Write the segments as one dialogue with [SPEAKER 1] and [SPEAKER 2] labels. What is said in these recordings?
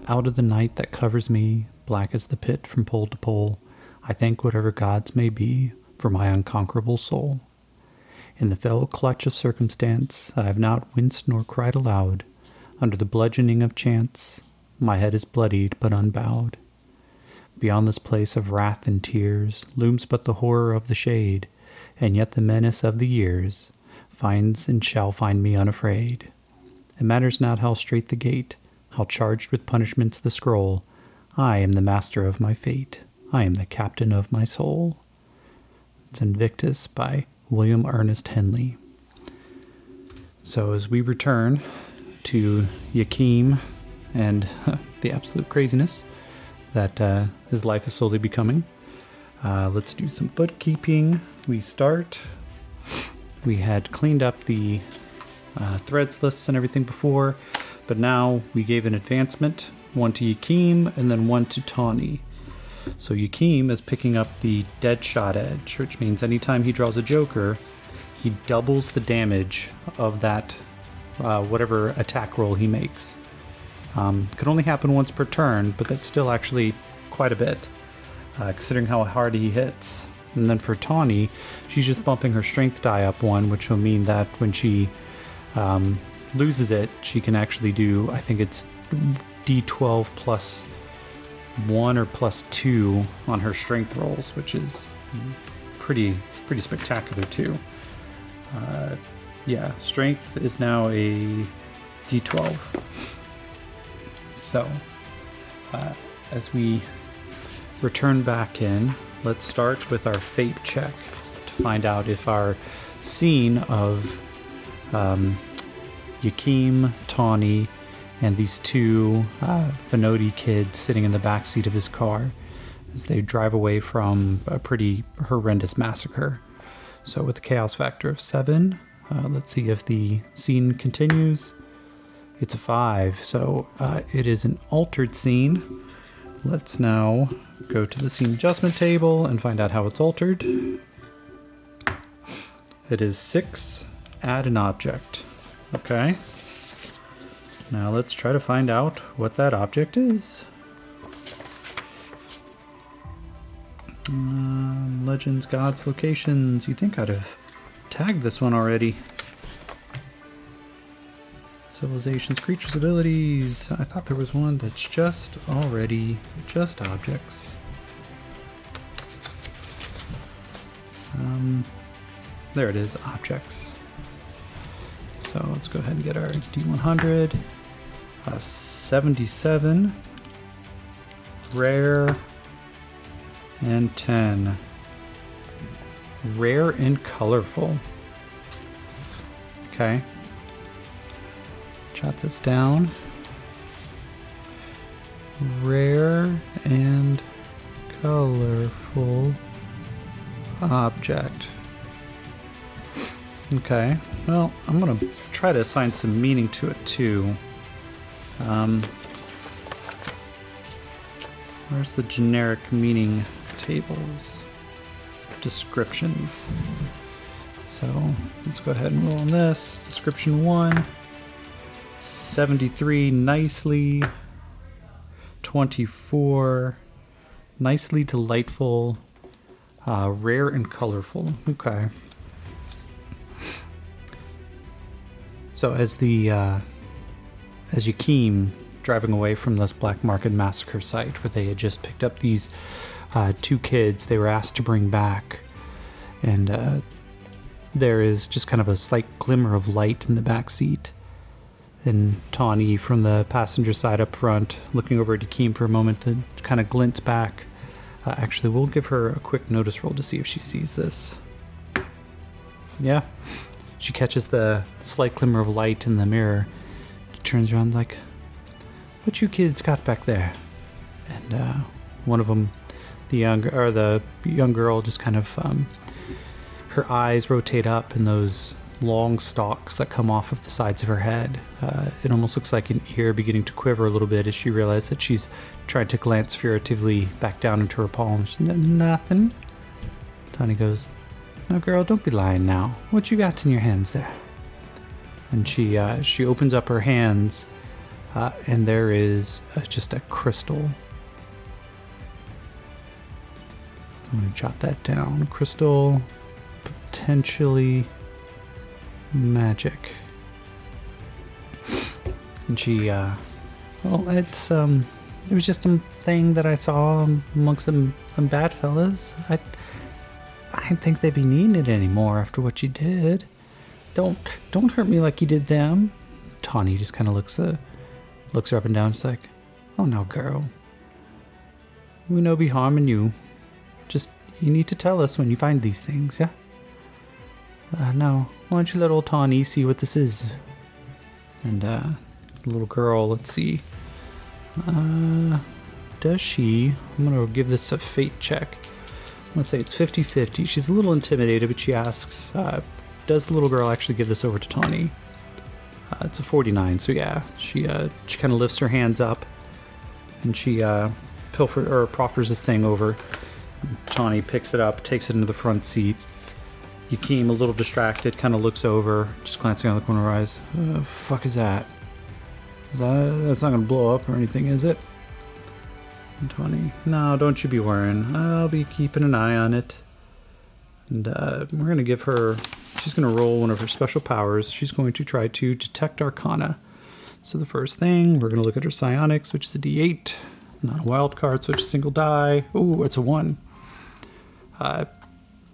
[SPEAKER 1] out of the night that covers me, black as the pit from pole to pole, I thank whatever gods may be for my unconquerable soul. In the fell clutch of circumstance, I have not winced nor cried aloud. Under the bludgeoning of chance, my head is bloodied but unbowed. Beyond this place of wrath and tears looms but the horror of the shade, and yet the menace of the years finds and shall find me unafraid. It matters not how straight the gate, how charged with punishments the scroll. I am the master of my fate. I am the captain of my soul. It's Invictus by William Ernest Henley. So as we return to Yakim and the absolute craziness that his life is slowly becoming, let's do some bookkeeping. We had cleaned up the threads lists and everything before, but now we gave an advancement, one to Yakim and then one to Tawny. So Yakim is picking up the dead shot edge, which means anytime he draws a joker, he doubles the damage of that whatever attack roll he makes. Could only happen once per turn, but that's still actually quite a bit, considering how hard he hits. And then for Tawny, she's just bumping her strength die up one, which will mean that when she loses it, she can actually do, I think it's D12 plus 1 or plus 2 on her strength rolls, which is pretty spectacular too. Yeah, strength is now a D12. So, as we return back in, let's start with our fate check to find out if our scene of Yakim, Tawny, and these two Finoti kids sitting in the backseat of his car as they drive away from a pretty horrendous massacre. So with a chaos factor of 7, let's see if the scene continues. It's a 5, so it is an altered scene. Let's now go to the scene adjustment table and find out how it's altered. It is 6, add an object. Okay. Now let's try to find out what that object is. Legends, gods, locations. You think I'd have tagged this one already. Civilizations, creatures, abilities. I thought there was one that's just objects. There it is, objects. So let's go ahead and get our D100. 77. Rare. And 10. Rare and colorful. Okay. Jot this down. Rare and colorful object. Okay, well, I'm going to try to assign some meaning to it too. Where's the generic meaning tables? Descriptions. So let's go ahead and roll on this. Description 1. 73, nicely. 24, nicely delightful. Rare and colorful. Okay. So as Yakim driving away from this black market massacre site where they had just picked up these 2 kids they were asked to bring back, and there is just kind of a slight glimmer of light in the back seat, and Tawny from the passenger side up front looking over at Yakim for a moment to kind of glint back. Actually, we'll give her a quick notice roll to see if she sees this. Yeah. She catches the slight glimmer of light in the mirror. She turns around like, "What you kids got back there?" And one of them, the young girl, just kind of her eyes rotate up, and those long stalks that come off of the sides of her head. It almost looks like an ear beginning to quiver a little bit as she realizes that she's trying to glance furtively back down into her palms. Nothing. Tawny goes, "No, girl, don't be lying now. What you got in your hands there?" And she opens up her hands, And there is just a crystal. I'm going to jot that down. Crystal, potentially magic. And she, well, it was just a thing that I saw amongst some bad fellas. I didn't think they'd be needing it anymore after what you did. Don't hurt me like you did them. Tawny just kind of looks her up and down. She's like, oh no, girl. We no be harming you. Just, you need to tell us when you find these things, yeah? No. Why don't you let old Tawny see what this is? And, the little girl, let's see. Does she? I'm gonna give this a fate check. I'm gonna say it's 50-50. She's a little intimidated, but she asks, does the little girl actually give this over to Tawny? It's a 49, so yeah. She kind of lifts her hands up, and she proffers this thing over. Tawny picks it up, takes it into the front seat. Yakeem, a little distracted, kind of looks over, just glancing out the corner of her eyes. The fuck is that? That's not gonna blow up or anything, is it? And Tawny, no, don't you be worrying. I'll be keeping an eye on it. And we're gonna give her. She's gonna roll one of her special powers. She's going to try to detect Arcana. So the first thing, we're gonna look at her psionics, which is a D8, not a wild card, so it's a single die. Ooh, it's a 1.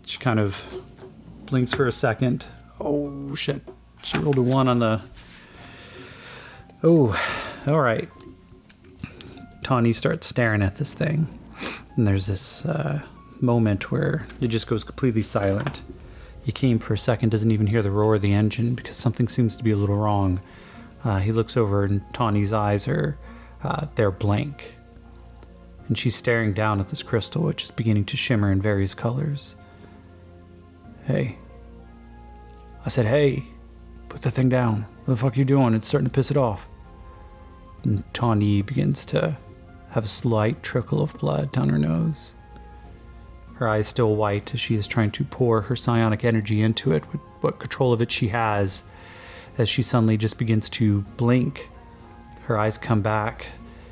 [SPEAKER 1] She kind of blinks for a second. Oh shit! She rolled a 1 on the. Oh, all right. Tawny starts staring at this thing, and there's this moment where it just goes completely silent. Yakeem, for a second, doesn't even hear the roar of the engine because something seems to be a little wrong. He looks over, and Tawny's eyes are they're blank, and she's staring down at this crystal, which is beginning to shimmer in various colors. Hey. I said, hey, put the thing down. What the fuck are you doing? It's starting to piss it off. And Tawny begins to have a slight trickle of blood down her nose. Her eyes still white as she is trying to pour her psionic energy into it, with what control of it she has, as she suddenly just begins to blink. Her eyes come back.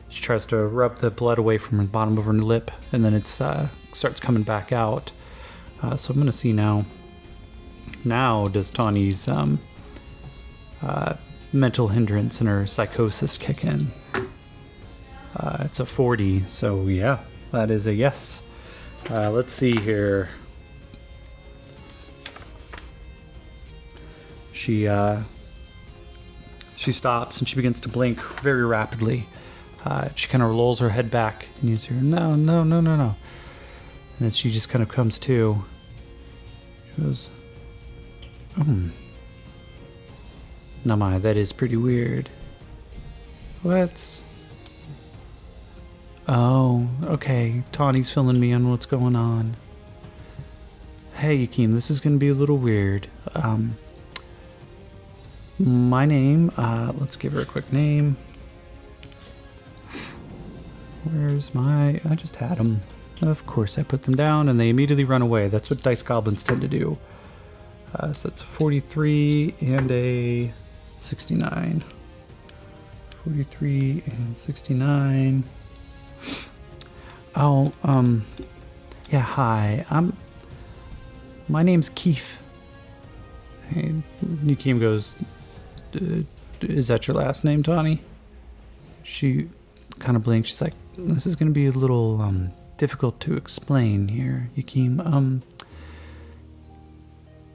[SPEAKER 1] She tries to rub the blood away from the bottom of her lip, and then it starts coming back out. So I'm going to see now. Now does Tawny's mental hindrance and her psychosis kick in. It's a 40, so yeah, that is a yes. Let's see here. She stops and she begins to blink very rapidly. She kind of rolls her head back and you hear, no. And then she just kind of comes to. She goes, Now that is pretty weird. What? Oh, okay. Tawny's filling me in what's going on. Hey, Yakeem, this is going to be a little weird. My name, let's give her a quick name. Where's my... I just had them. Of course, I put them down and they immediately run away. That's what dice goblins tend to do. So it's a 43 and a 69. 43 and 69. Oh, yeah, hi. My name's Keith. And Yakeem goes, is that your last name, Tawny? She kind of blinks. She's like, this is going to be a little difficult to explain here, Yakeem.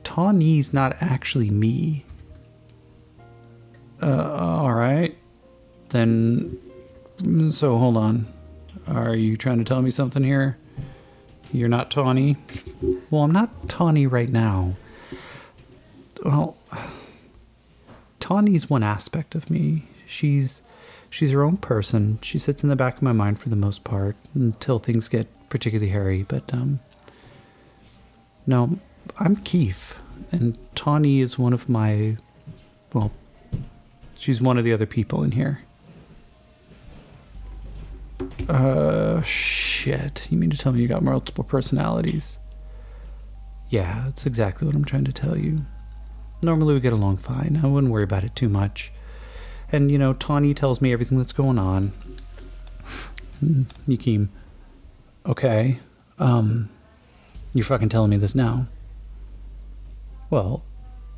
[SPEAKER 1] Tawny's not actually me. Alright. Then, so hold on. Are you trying to tell me something here? You're not Tawny? Well, I'm not Tawny right now. Well, Tawny's one aspect of me. She's her own person. She sits in the back of my mind for the most part until things get particularly hairy. But, no, I'm Keith. And Tawny is one of my, well, she's one of the other people in here. Shit. You mean to tell me you got multiple personalities? Yeah, that's exactly what I'm trying to tell you. Normally we get along fine. I wouldn't worry about it too much. And, Tawny tells me everything that's going on. Yakeem, okay, you're fucking telling me this now. Well,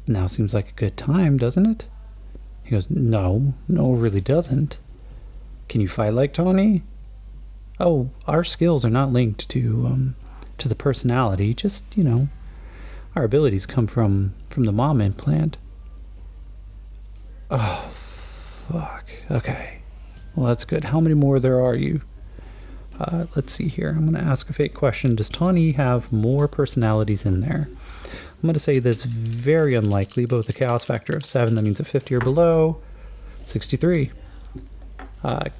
[SPEAKER 1] now seems like a good time, doesn't it? He goes, no, it really doesn't. Can you fight like Tawny? Oh, our skills are not linked to the personality. Just, our abilities come from the mom implant. Oh, fuck. Okay. Well, that's good. How many more there are you? Let's see here. I'm going to ask a fake question. Does Tawny have more personalities in there? I'm going to say this very unlikely, but with a chaos factor of 7, that means a 50 or below. 63.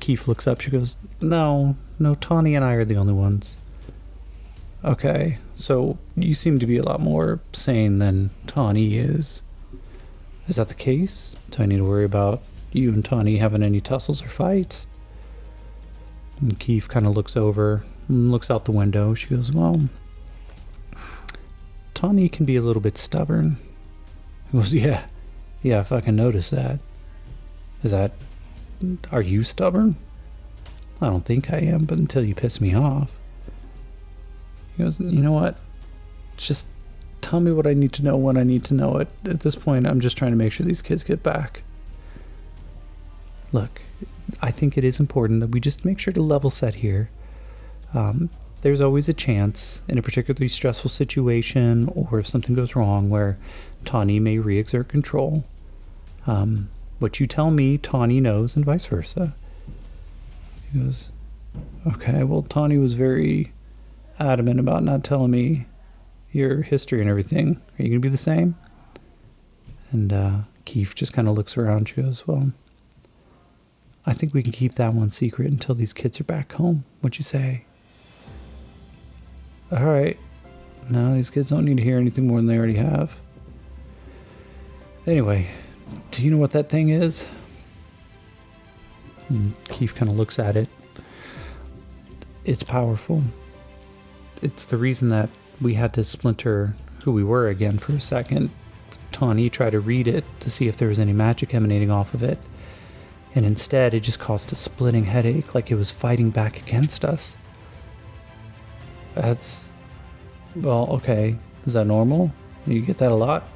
[SPEAKER 1] Keith looks up. She goes, no, Tawny and I are the only ones. Okay, so you seem to be a lot more sane than Tawny is. Is that the case? Do I need to worry about you and Tawny having any tussles or fights? And Keith kind of looks over and looks out the window. She goes, well, Tawny can be a little bit stubborn. He goes, yeah, I fucking noticed that. Are you stubborn? I don't think I am, but until you piss me off. He goes, you know what? Just tell me what I need to know when I need to know it. At this point, I'm just trying to make sure these kids get back. Look, I think it is important that we just make sure to level set here. There's always a chance in a particularly stressful situation, or if something goes wrong, where Tawny may re-exert control. What you tell me, Tawny knows, and vice versa. He goes, okay, well, Tawny was very adamant about not telling me your history and everything. Are you going to be the same? And Keith just kind of looks around. She goes, well, I think we can keep that one secret until these kids are back home. What'd you say? All right. No, these kids don't need to hear anything more than they already have. Anyway, do you know what that thing is? And Keith kind of looks at it. It's powerful. It's the reason that we had to splinter who we were again for a second. Tawny tried to read it to see if there was any magic emanating off of it. And instead, it just caused a splitting headache, like it was fighting back against us. Well, okay. Is that normal? You get that a lot?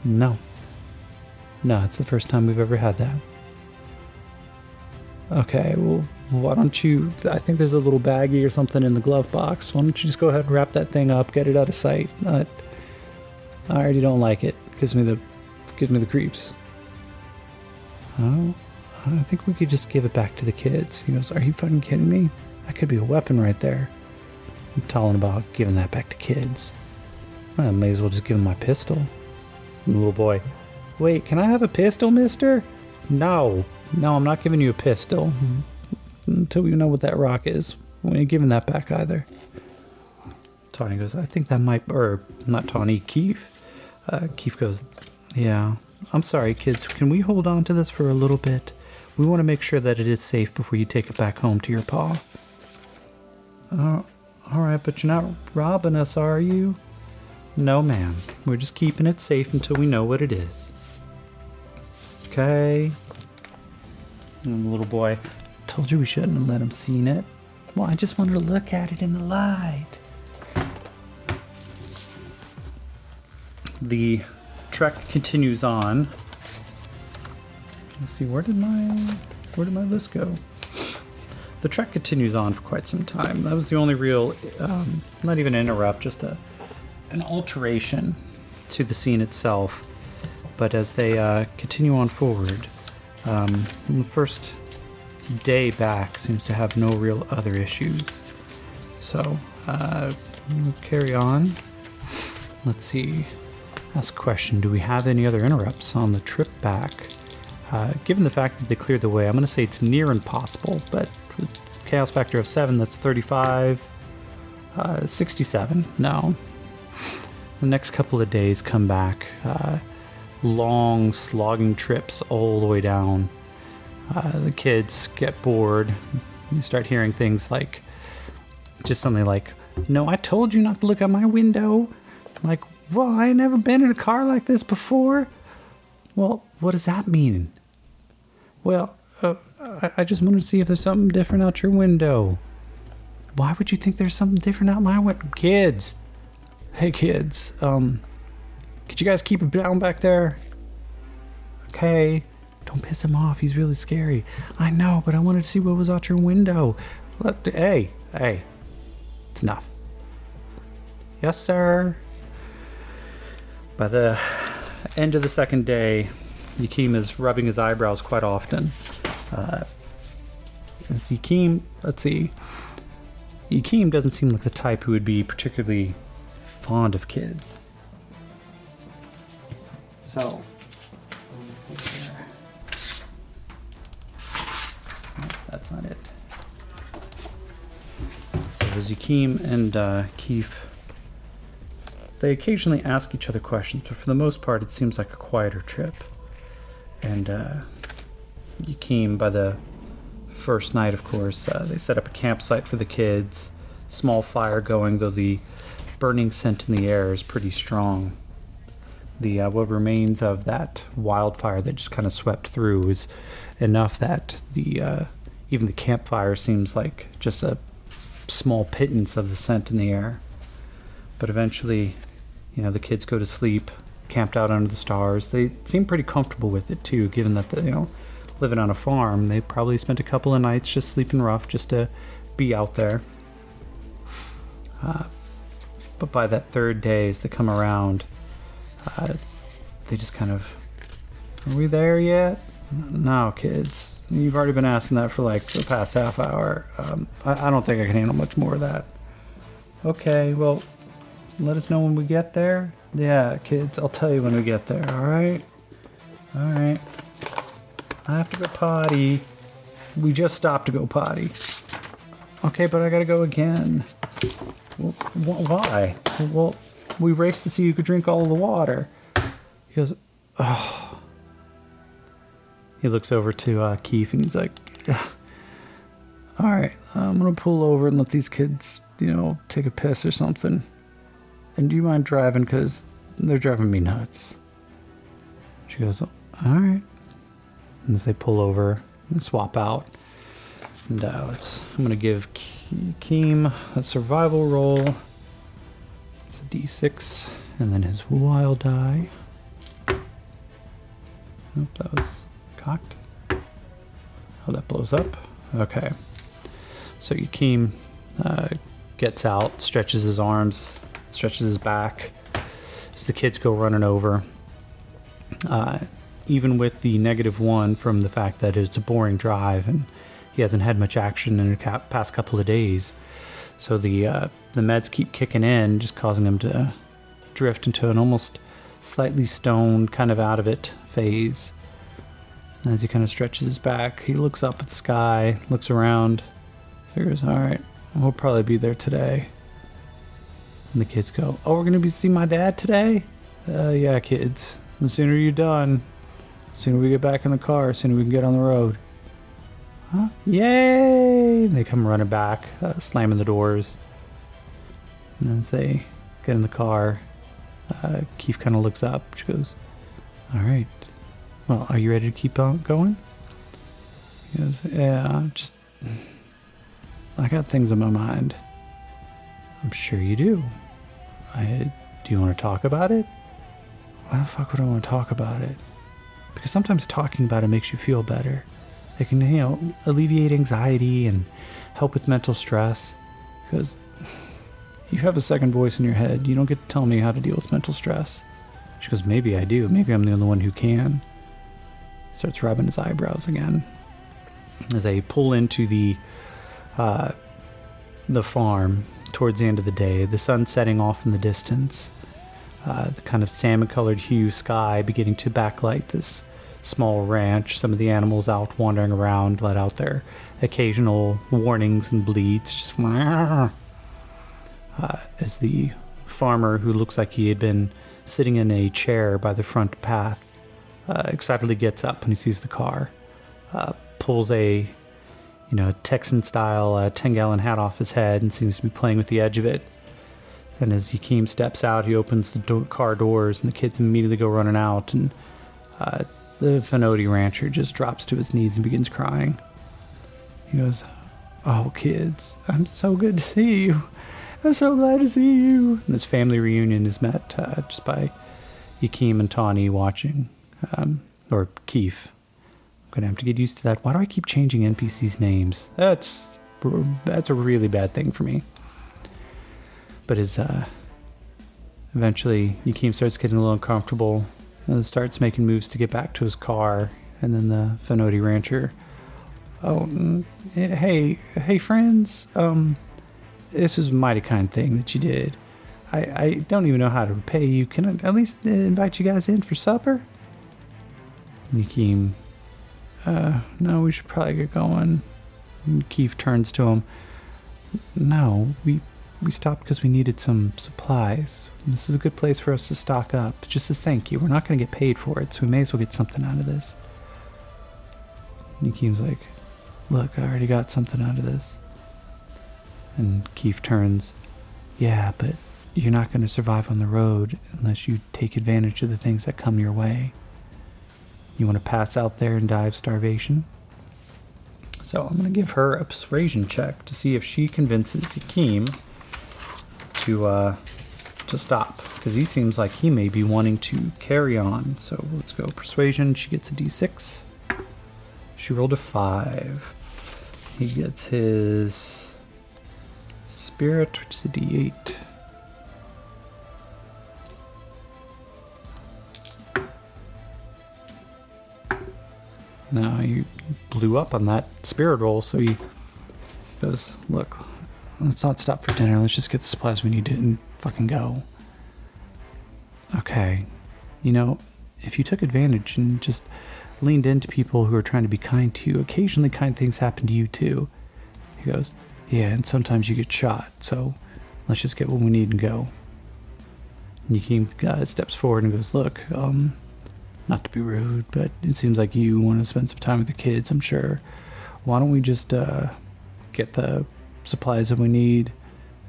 [SPEAKER 1] No, it's the first time we've ever had that. Okay, well, why don't you... I think there's a little baggie or something in the glove box. Why don't you just go ahead and wrap that thing up, get it out of sight? I already don't like it. Gives me the creeps. Oh, I think we could just give it back to the kids. He goes, are you fucking kidding me? That could be a weapon right there. I'm telling about giving that back to kids. I may as well just give him my pistol. And the little boy, wait, can I have a pistol, mister? No, I'm not giving you a pistol. Until we know what that rock is. We ain't giving that back either. Tawny goes, I think that might... Or, not Tawny, Keith. Keith goes, yeah, I'm sorry, kids. Can we hold on to this for a little bit? We want to make sure that it is safe before you take it back home to your pa. All right, but you're not robbing us, are you? No, ma'am. We're just keeping it safe until we know what it is. Okay. And the little boy, told you we shouldn't have let him seen it. Well, I just wanted to look at it in the light. The trek continues on. Let's see, where did my list go? The trek continues on for quite some time. That was the only real, not even an interrupt, just an alteration to the scene itself. But as they continue on forward, the first day back seems to have no real other issues. So, we'll carry on. Let's see. Ask a question. Do we have any other interrupts on the trip back? Given the fact that they cleared the way, I'm going to say it's near impossible, but with chaos factor of 7, that's 35. 67. No. The next couple of days come back. Long, slogging trips all the way down. The kids get bored. You start hearing things like, just something like, no, I told you not to look out my window. Like, well, I ain't never been in a car like this before. Well, what does that mean? Well, I just wanted to see if there's something different out your window. Why would you think there's something different out my window? Kids. Hey, kids. Could you guys keep it down back there? Okay. Don't piss him off. He's really scary. I know, but I wanted to see what was out your window. Hey. It's enough. Yes, sir. By the end of the second day, Yakeem is rubbing his eyebrows quite often. As Yakeem, let's see. Yakeem doesn't seem like the type who would be particularly fond of kids. So, let me see here. No, that's not it. So as Yakeem and Keith, they occasionally ask each other questions, but for the most part, it seems like a quieter trip. And Yakeem, by the first night, of course, they set up a campsite for the kids. Small fire going, though the burning scent in the air is pretty strong. The what remains of that wildfire that just kind of swept through is enough that the even the campfire seems like just a small pittance of the scent in the air. But eventually, the kids go to sleep, camped out under the stars. They seem pretty comfortable with it too, given that living on a farm, they probably spent a couple of nights just sleeping rough just to be out there. But by that third day, as they come around, they just kind of, are we there yet? No, kids. You've already been asking that for like the past half hour. I don't think I can handle much more of that. Okay, well, let us know when we get there. Yeah, kids, I'll tell you when we get there, alright? Alright. I have to go potty. We just stopped to go potty. Okay, but I gotta go again. Well, why? Well, we raced to see who could drink all of the water. He goes, oh. He looks over to Keith and he's like, alright, I'm gonna pull over and let these kids, take a piss or something. And do you mind driving? Because they're driving me nuts. She goes, alright. And as they pull over and swap out. And I'm going to give Keem a survival roll. It's a d6. And then his wild die. Nope, that was cocked. Oh, that blows up. Okay. So Yakeem gets out, stretches his arms, stretches his back as the kids go running over. Even with the -1 from the fact that it's a boring drive and he hasn't had much action in the past couple of days. So the meds keep kicking in, just causing him to drift into an almost slightly stoned, kind of out of it phase. As he kind of stretches his back, he looks up at the sky, looks around, figures, all right, we'll probably be there today. And the kids go, oh, we're going to see my dad today? Yeah, kids. The sooner you're done, the sooner we get back in the car, the sooner we can get on the road. Huh? Yay! And they come running back, slamming the doors. And as they get in the car, Keith kind of looks up. She goes, all right. Well, are you ready to keep on going? He goes, yeah, I got things on my mind. I'm sure you do. Do you want to talk about it? Why the fuck would I want to talk about it? Because sometimes talking about it makes you feel better. It can, alleviate anxiety and help with mental stress. Because you have a second voice in your head. You don't get to tell me how to deal with mental stress. She goes, maybe I do. Maybe I'm the only one who can. Starts rubbing his eyebrows again. As they pull into the farm towards the end of the day, the sun setting off in the distance. The kind of salmon-colored hue sky beginning to backlight this small ranch. Some of the animals out wandering around let out their occasional warnings and bleats. Just as the farmer, who looks like he had been sitting in a chair by the front path, excitedly gets up when he sees the car, pulls a Texan-style 10-gallon hat off his head and seems to be playing with the edge of it. And as Yakeem steps out, he opens the car doors, and the kids immediately go running out. And The Fenoti rancher just drops to his knees and begins crying. He goes, "Oh, kids, I'm so good to see you. I'm so glad to see you." And this family reunion is met just by Yakeem and Tawny watching, or Keith. I'm going to have to get used to that. Why do I keep changing NPCs' names? That's a really bad thing for me. But eventually Yakeem starts getting a little uncomfortable and starts making moves to get back to his car. And then the Fenoti rancher, "Oh, hey friends, this is a mighty kind thing that you did. I don't even know how to repay you. Can I at least invite you guys in for supper?" Yakeem, "No, we should probably get going." And Keith turns to him, "No, we stopped because we needed some supplies. This is a good place for us to stock up, just as thank you. We're not going to get paid for it, so we may as well get something out of this." Yakeem's like, "Look, I already got something out of this." And Keith turns, "Yeah, but you're not going to survive on the road unless you take advantage of the things that come your way. You want to pass out there and die of starvation?" So I'm going to give her a persuasion check to see if she convinces Yakeem to stop, because he seems like he may be wanting to carry on. So let's go persuasion. She gets a d6. She rolled a 5. He gets his spirit, which is a d8. No, you blew up on that spirit roll, so he goes, "Look, let's not stop for dinner. Let's just get the supplies we need and fucking go." "Okay, if you took advantage and just leaned into people who are trying to be kind to you, occasionally kind things happen to you too." He goes, "Yeah, and sometimes you get shot, so let's just get what we need and go." And Yakeem steps forward and goes, "Look, not to be rude, but it seems like you want to spend some time with the kids, I'm sure. Why don't we just get the supplies that we need?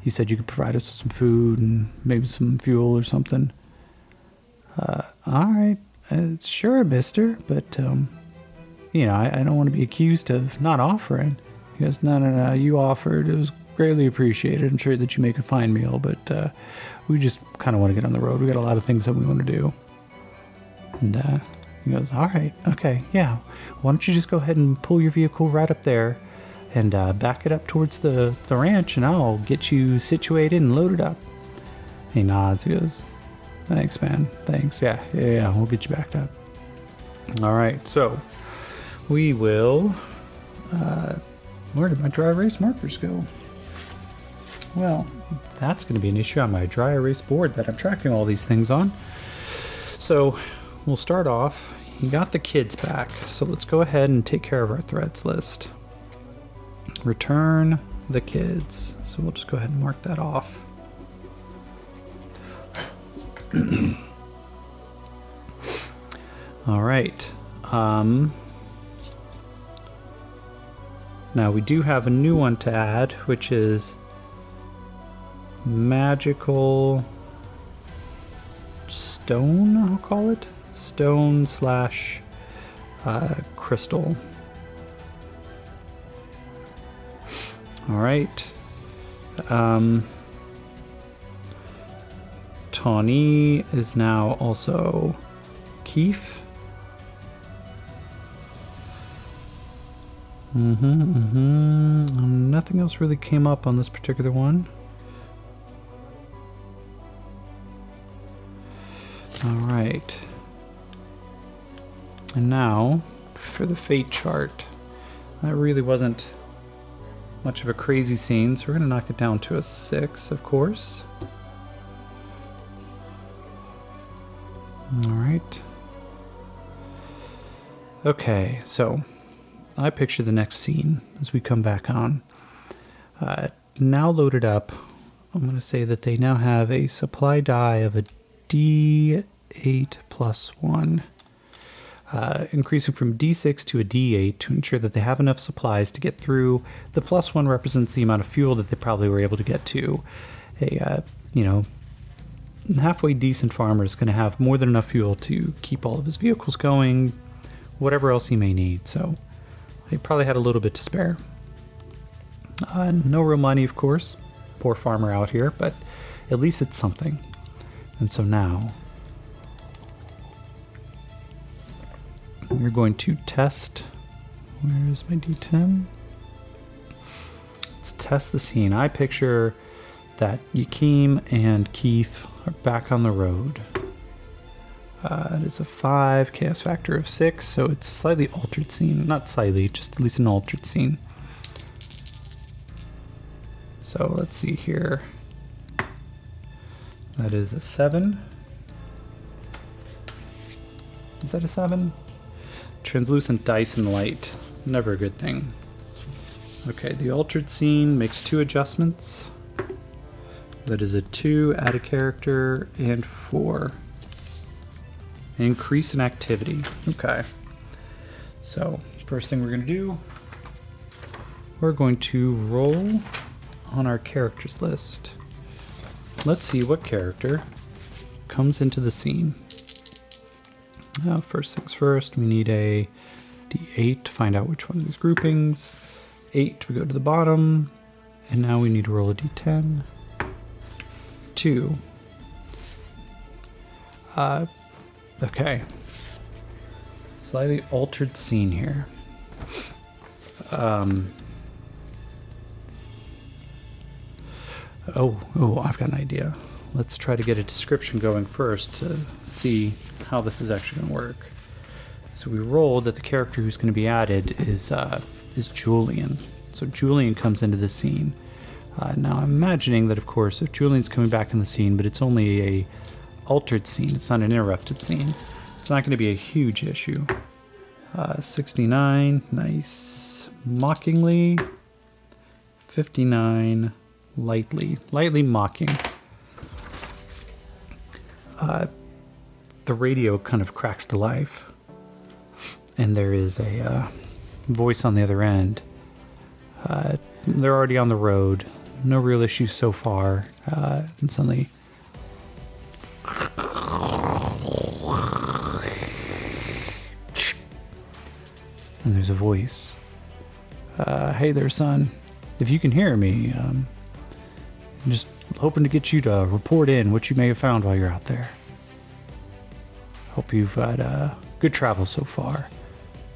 [SPEAKER 1] You said you could provide us with some food and maybe some fuel or something." "All right, sure, mister, but, I don't want to be accused of not offering." He goes, No, you offered. It was greatly appreciated. I'm sure that you make a fine meal, but we just kind of want to get on the road. We got a lot of things that we want to do." And he goes, "All right, okay, yeah. Why don't you just go ahead and pull your vehicle right up there and back it up towards the ranch, and I'll get you situated and loaded up." He nods. He goes, "Thanks, man. Thanks. Yeah, we'll get you backed up." All right, so we will... where did my dry erase markers go? Well, that's going to be an issue on my dry erase board that I'm tracking all these things on. So we'll start off. You got the kids back, so let's go ahead and take care of our threads list. Return the kids. So we'll just go ahead and mark that off. All right. Now we do have a new one to add, which is magical stone, I'll call it. Stone slash crystal. All right. Tawny is now also Keith. Nothing else really came up on this particular one. All right. And now for the fate chart. That really wasn't much of a crazy scene, so we're going to knock it down to a 6, of course. All right. Okay, so I picture the next scene as we come back on. Now loaded up, I'm going to say that they now have a supply die of a D8 plus 1, increasing from D6 to a D8 to ensure that they have enough supplies to get through. The plus 1 represents the amount of fuel that they probably were able to get to. A halfway decent farmer is going to have more than enough fuel to keep all of his vehicles going, whatever else he may need. So he probably had a little bit to spare. No real money, of course. Poor farmer out here, but at least it's something. And so now we're going to test. Where's my D10? Let's test the scene. I picture that Yakeem and Keith are back on the road. It is a 5, chaos factor of 6, so it's a slightly altered scene. Not slightly, just at least an altered scene. So let's see here. That is a 7. Is that a 7? Translucent dice and light. Never a good thing. Okay, the altered scene makes 2 adjustments. That is a 2, add a character, and 4. Increase in activity. Okay. So, first thing we're going to do, we're going to roll on our characters list. Let's see what character comes into the scene. First things first, we need a D8 to find out which one of these groupings. 8, we go to the bottom, and now we need to roll a D10. 2. Okay. Slightly altered scene here. Oh, I've got an idea. Let's try to get a description going first to see how this is actually going to work. So we rolled that the character who's going to be added is Julian. So Julian comes into the scene. Now I'm imagining that, of course, if Julian's coming back in the scene, but it's only a altered scene, it's not an interrupted scene, it's not going to be a huge issue. 69, nice. Mockingly. 59, lightly mocking. The radio kind of cracks to life, and there is a voice on the other end. They're already on the road, no real issues so far, and suddenly and there's a voice. Hey there, son. If you can hear me, I'm just hoping to get you to report in what you may have found while you're out there. Hope you've had good travel so far.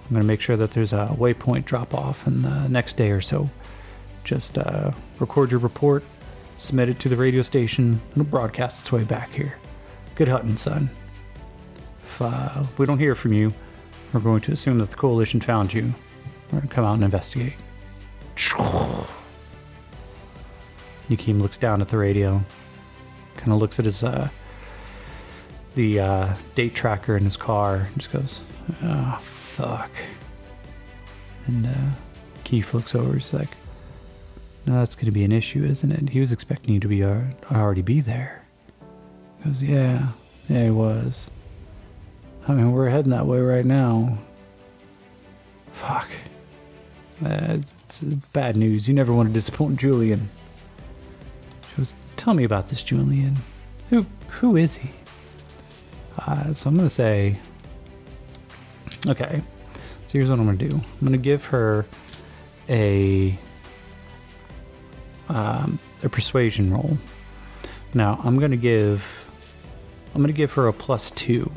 [SPEAKER 1] I'm going to make sure that there's a waypoint drop off in the next day or so. Just record your report, submit it to the radio station, and it'll broadcast its way back here. Good hunting, son. If we don't hear from you, we're going to assume that the coalition found you. We're going to come out and investigate. Yakeem looks down at the radio, kind of looks at his the date tracker in his car, and just goes, "Oh, fuck." And Keith looks over. He's like, "No, that's going to be an issue, isn't it? He was expecting you to be already be there." He goes, "Yeah, he was. I mean, we're heading that way right now." Fuck. It's bad news. You never want to disappoint Julian. She goes, "Tell me about this Julian. Who is he?" So I'm going to say, okay, so here's what I'm going to do. I'm going to give her a persuasion roll. Now I'm going to give her a +2.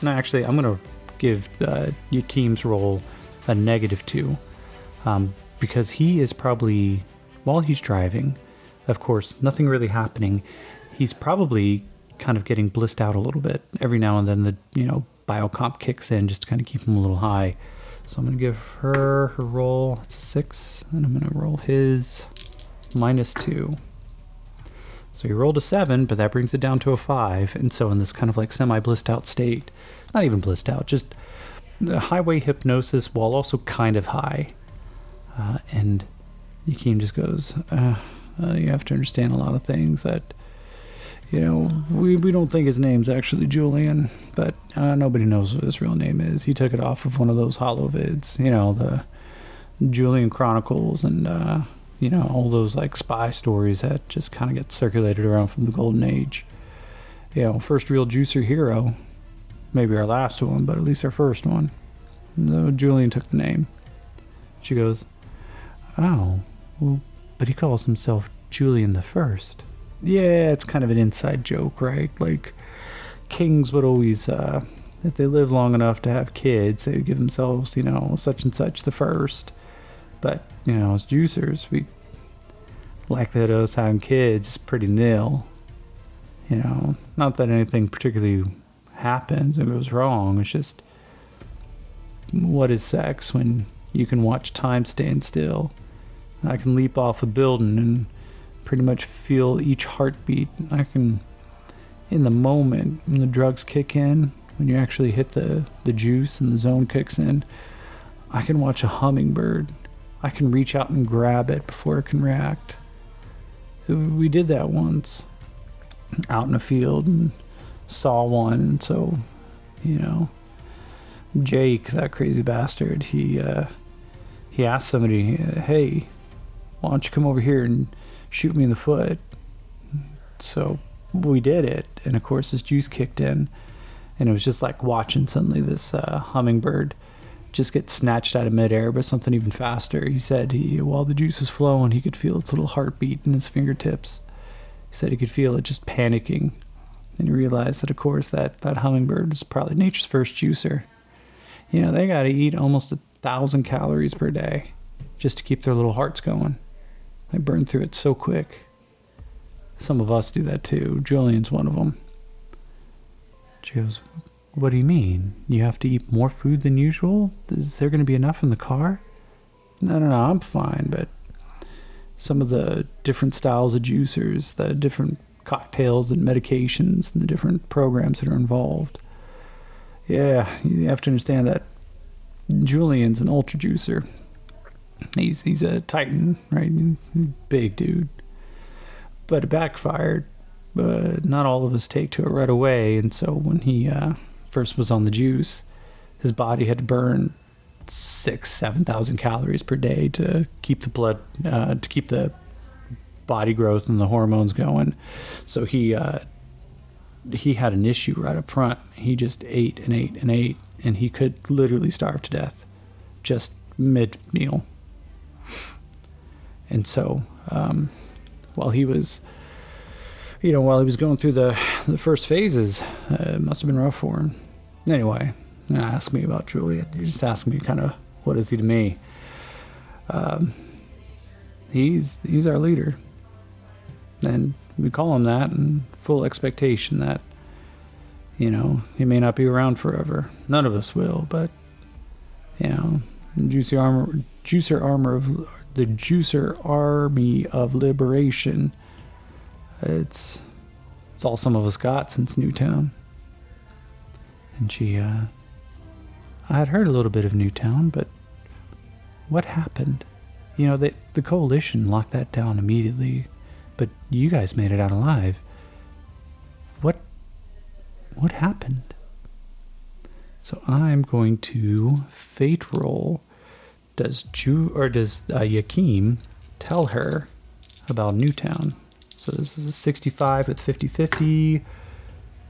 [SPEAKER 1] No, actually, I'm going to give Yakeem's roll a -2, because he is probably, while he's driving, of course, nothing really happening. He's probably kind of getting blissed out a little bit. Every now and then the biocomp kicks in just to kind of keep him a little high. So I'm going to give her roll. It's a 6, and I'm going to roll his -2. So he rolled a 7, but that brings it down to a 5. And so in this kind of like semi-blissed out state, not even blissed out, just the highway hypnosis while also kind of high. And Yakeem just goes, you have to understand a lot of things that, we don't think his name's actually Julian, but nobody knows what his real name is. He took it off of one of those holovids, the Julian Chronicles and, all those like spy stories that just kind of get circulated around from the golden age. First real juicer hero, maybe our last one, but at least our first one. No, Julian took the name. She goes, oh, well, but he calls himself Julian the First. Yeah, it's kind of an inside joke, right? Like, kings would always, if they live long enough to have kids, they would give themselves, such and such the first. But, as juicers, likelihood of us having kids is pretty nil. Not that anything particularly happens or goes wrong. It's just, what is sex when you can watch time stand still? I can leap off a building and pretty much feel each heartbeat. I can, in the moment when the drugs kick in, when you actually hit the juice and the zone kicks in, I can watch a hummingbird. I can reach out and grab it before it can react. We did that once out in a field and saw one. And so, Jake, that crazy bastard, he asked somebody, hey, why don't you come over here and shoot me in the foot? So we did it, and of course this juice kicked in, and it was just like watching suddenly this hummingbird just get snatched out of midair by something even faster. He said while the juice was flowing, he could feel its little heartbeat in his fingertips. He said he could feel it just panicking, and he realized that of course that hummingbird was probably nature's first juicer. They got to eat almost 1,000 calories per day just to keep their little hearts going. They burn through it so quick. Some of us do that too. Julian's one of them. She goes, what do you mean? You have to eat more food than usual? Is there going to be enough in the car? No, I'm fine, but some of the different styles of juicers, the different cocktails and medications and the different programs that are involved. Yeah, you have to understand that Julian's an ultra juicer. He's a titan, right? Big dude. But it backfired. But not all of us take to it right away. And so when he first was on the juice, his body had to burn 7,000 calories per day to keep the blood, to keep the body growth and the hormones going. So he had an issue right up front. He just ate and ate and ate, and he could literally starve to death just mid-meal. And so while he was going through the first phases, it must have been rough for him. Anyway, ask me about Julian. You just ask me kind of, what is he to me? He's our leader. And we call him that in full expectation that, he may not be around forever. None of us will, but, the Juicer Army of Liberation. It's all some of us got since Newtown. And I had heard a little bit of Newtown, but what happened? The coalition locked that down immediately, but you guys made it out alive. What happened? So I'm going to fate roll. Does Yakim tell her about Newtown? So this is a 65 with 50-50.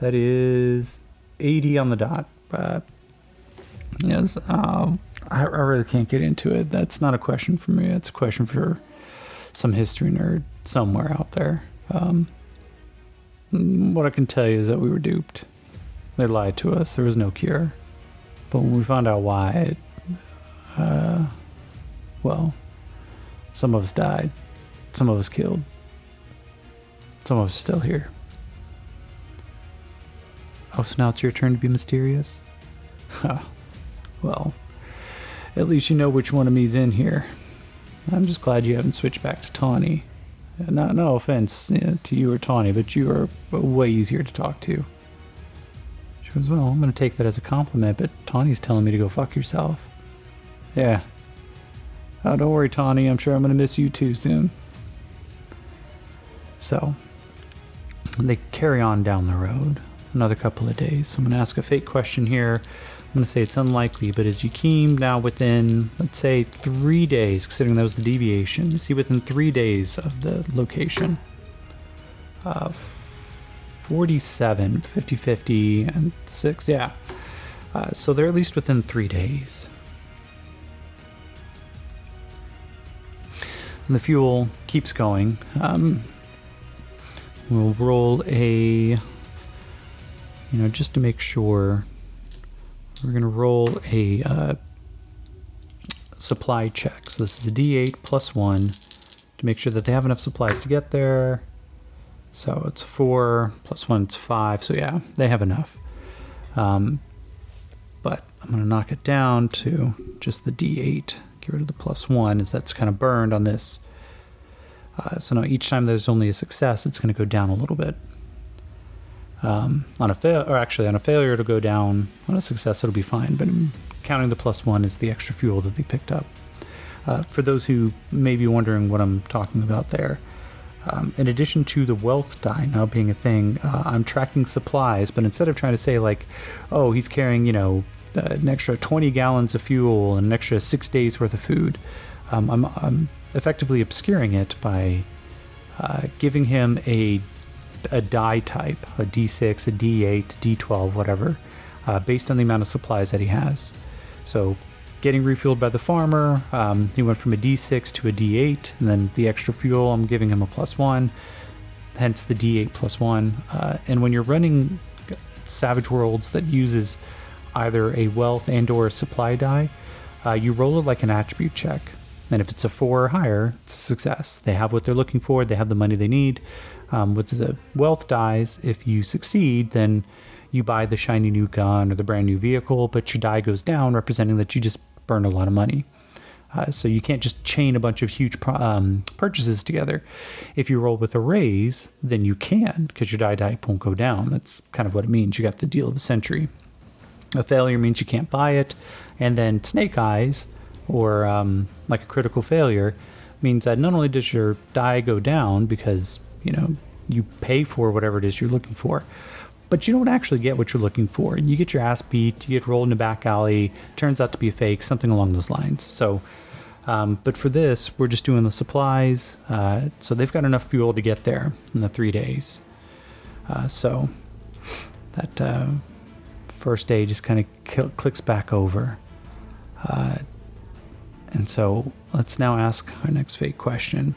[SPEAKER 1] That is 80 on the dot. Yes, I really can't get into it. That's not a question for me. It's a question for some history nerd somewhere out there. What I can tell you is that we were duped. They lied to us. There was no cure. But when we found out why, some of us died. Some of us killed. Some of us are still here. Oh, so now it's your turn to be mysterious? Well, at least you know which one of me's in here. I'm just glad you haven't switched back to Tawny. No offense to you or Tawny, but you are way easier to talk to. She goes, well, I'm going to take that as a compliment, but Tawny's telling me to go fuck yourself. Yeah. Oh, don't worry, Tawny. I'm sure I'm going to miss you too soon. So, they carry on down the road another couple of days. So I'm going to ask a fake question here. I'm going to say it's unlikely, but is Yakim now within, let's say, 3 days, considering that was the deviation, is he within 3 days of the location? 47, 50-50, and 6, yeah. So they're at least within 3 days. And the fuel keeps going. We'll roll a, just to make sure, we're going to roll a supply check. So this is a D8 plus 1 to make sure that they have enough supplies to get there. So it's 4 plus 1, it's 5. So yeah, they have enough. But I'm going to knock it down to just the D8. Get rid of the plus 1 as that's kind of burned on this. So now each time there's only a success, it's going to go down a little bit. On a failure, it'll go down. On a success, it'll be fine. But counting the plus 1 is the extra fuel that they picked up. For those who may be wondering what I'm talking about there, in addition to the wealth die now being a thing, I'm tracking supplies. But instead of trying to say like, oh, he's carrying, an extra 20 gallons of fuel and an extra 6 days worth of food, I'm effectively obscuring it by giving him a die type, a D6, a D8, D12, whatever, based on the amount of supplies that he has. So getting refueled by the farmer, he went from a D6 to a D8, and then the extra fuel, I'm giving him a plus 1, hence the D8 plus 1. And when you're running Savage Worlds that uses either a wealth and or a supply die, you roll it like an attribute check. And if it's a 4 or higher, it's a success. They have what they're looking for. They have the money they need. With the wealth dies, if you succeed, then you buy the shiny new gun or the brand new vehicle, but your die goes down, representing that you just burned a lot of money. So you can't just chain a bunch of huge purchases together. If you roll with a raise, then you can, because your die type won't go down. That's kind of what it means. You got the deal of the century. A failure means you can't buy it. And then snake eyes, or like a critical failure, means that not only does your die go down because, you pay for whatever it is you're looking for, but you don't actually get what you're looking for. And you get your ass beat, you get rolled in a back alley, turns out to be a fake, something along those lines. So, but for this, we're just doing the supplies. So they've got enough fuel to get there in the 3 days. So that first day just kind of clicks back over. And so let's now ask our next fake question.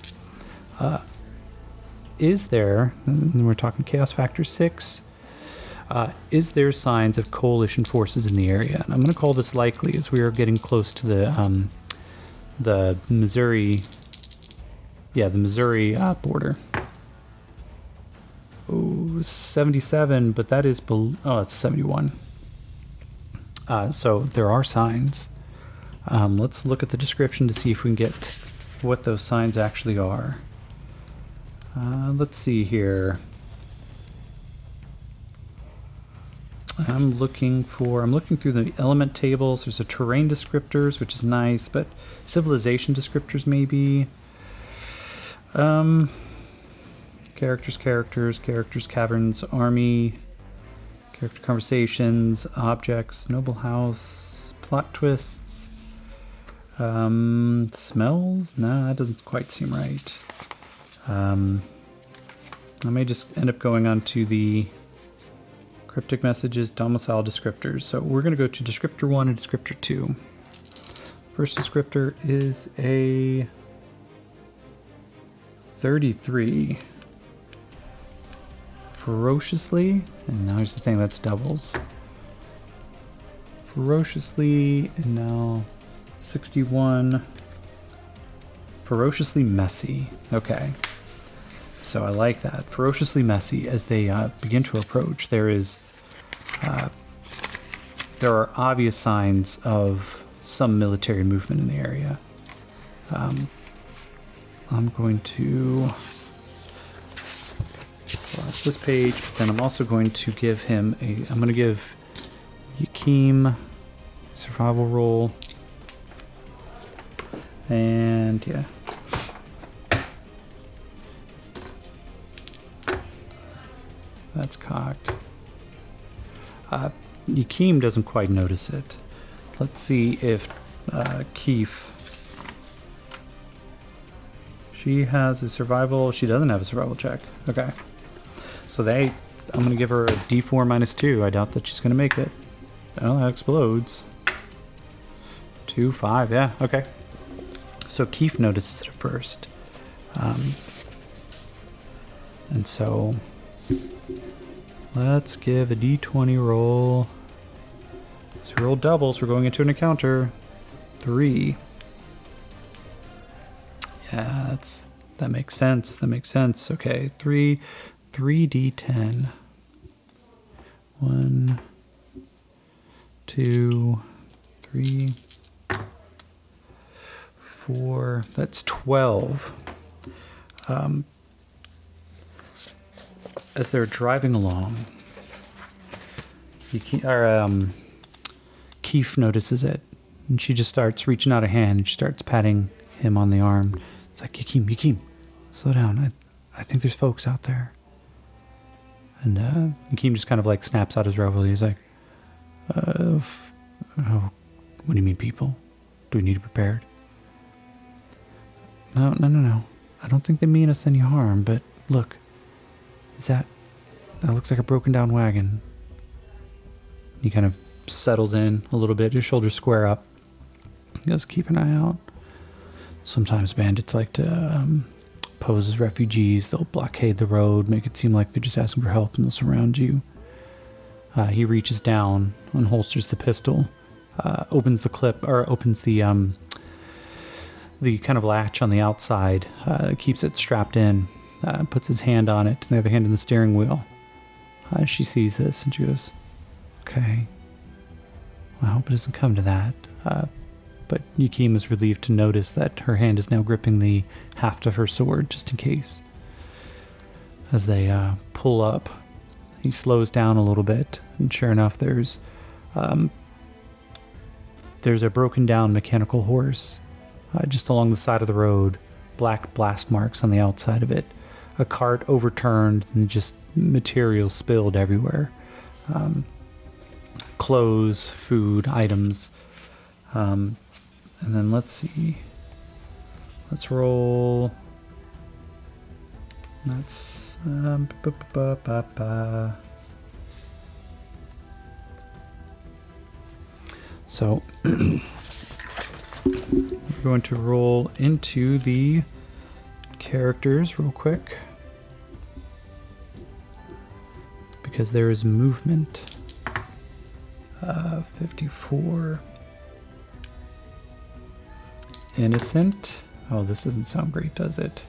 [SPEAKER 1] Is there, and we're talking Chaos Factor 6, is there signs of coalition forces in the area? And I'm going to call this likely as we are getting close to the Missouri, the Missouri border. Oh, 77, but that is it's 71. So there are signs. Let's look at the description to see if we can get what those signs actually are. Let's see here. I'm looking through the element tables. There's a terrain descriptors, which is nice, but civilization descriptors maybe. Characters, caverns, army, character conversations, objects, noble house, plot twists, smells? No, that doesn't quite seem right. I may just end up going on to the cryptic messages, domicile descriptors. So we're going to go to descriptor 1 and descriptor 2. First descriptor is a 33. Ferociously, and now here's the thing, that's doubles. Ferociously, and now 61. Ferociously messy. Okay. So I like that. Ferociously messy. As they begin to approach, there are obvious signs of some military movement in the area. I'm going to cross this page, but then I'm also going to give him I'm going to give Yakim survival roll. And yeah. That's cocked. Yakim doesn't quite notice it. Let's see if Keef. She has a survival. She doesn't have a survival check. Okay. So I'm going to give her a D4 -2. I doubt that she's going to make it. Oh, that explodes. 2, 5, yeah, okay. So Keith notices it at first. And so let's give a d20 roll. So we roll doubles, we're going into an encounter. 3. Yeah, that makes sense. That makes sense. Okay, 3d10. 1, 2, 3, 4. That's 12. As they're driving along, Keith notices it, and she just starts reaching out a hand and she starts patting him on the arm. It's like, Yakeem, slow down. I think there's folks out there. And Yakeem just kind of like snaps out his reveille. He's like, what do you mean, people? Do we need to be prepared? No. I don't think they mean us any harm, but look, that looks like a broken down wagon. He kind of settles in a little bit, his shoulders square up. He goes, keep an eye out. Sometimes bandits like to pose as refugees. They'll blockade the road, make it seem like they're just asking for help, and they'll surround you. He reaches down, unholsters the pistol, opens the clip, or opens the kind of latch on the outside, keeps it strapped in, puts his hand on it, and the other hand in the steering wheel. She sees this and she goes, okay, well, I hope it doesn't come to that. But Yakeem is relieved to notice that her hand is now gripping the haft of her sword, just in case. As they pull up, he slows down a little bit, and sure enough, there's a broken down mechanical horse just along the side of the road, black blast marks on the outside of it, a cart overturned, and just material spilled everywhere. Clothes, food, items. And then let's see. Let's roll. That's so we're going to roll into the characters real quick, because there is movement. 54. Innocent. Oh, this doesn't sound great, does it?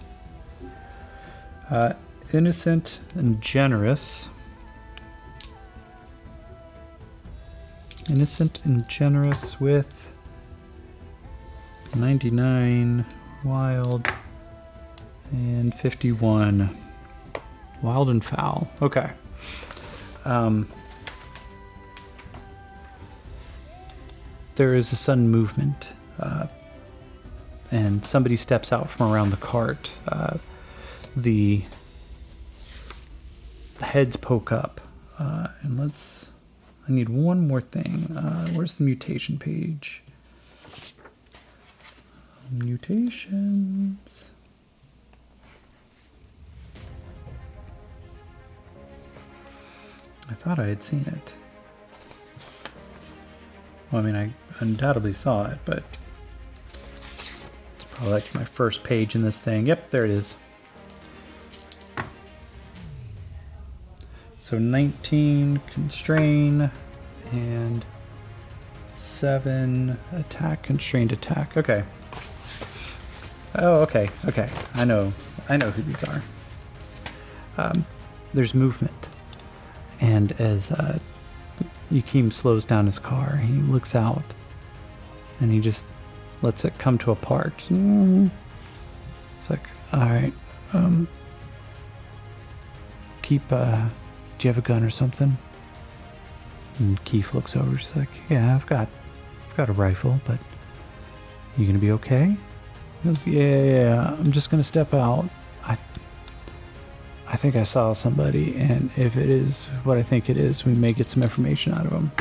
[SPEAKER 1] Innocent and generous. Innocent and generous with 99. Wild and 51. Wild and foul. Okay. There is a sudden movement, and somebody steps out from around the cart. The heads poke up, and I need one more thing. Where's the mutation page? Mutations. I thought I had seen it. Well, I mean, I undoubtedly saw it, but it's probably like my first page in this thing. Yep, there it is. So 19 constrain and 7 attack, constrained attack. Okay. Oh, okay. I know who these are. There's movement, and as Yakeem slows down his car, he looks out, and he just lets it come to a part. It's like, all right, keep. Do you have a gun or something? And Keith looks over. She's like, yeah, I've got a rifle, but you gonna be okay? He goes, yeah, I'm just gonna step out. I think I saw somebody, and if it is what I think it is, we may get some information out of him.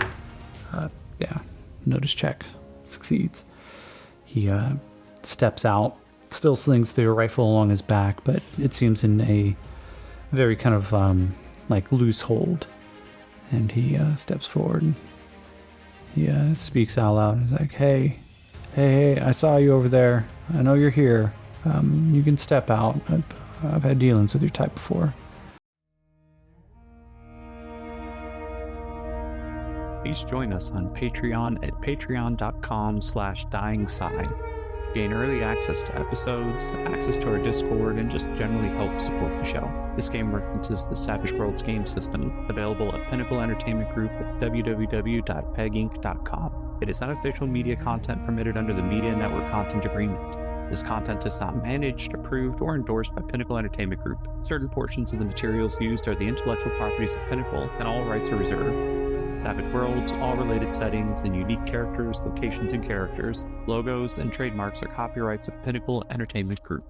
[SPEAKER 1] Yeah, notice check. Succeeds. He steps out, still slings the rifle along his back, but it seems in a very kind of like loose hold. And he steps forward and He speaks out loud. He's like, hey, I saw you over there. I know you're here. You can step out. I've had dealings with your type before.
[SPEAKER 2] Please join us on Patreon at patreon.com/dyingside. Gain early access to episodes, access to our Discord, and just generally help support the show. This game references the Savage Worlds game system, available at Pinnacle Entertainment Group at www.peginc.com. It is unofficial media content permitted under the Media Network Content Agreement. This content is not managed, approved, or endorsed by Pinnacle Entertainment Group. Certain portions of the materials used are the intellectual properties of Pinnacle, and all rights are reserved. Savage Worlds, all related settings and unique characters, locations, and characters, logos, and trademarks are copyrights of Pinnacle Entertainment Group.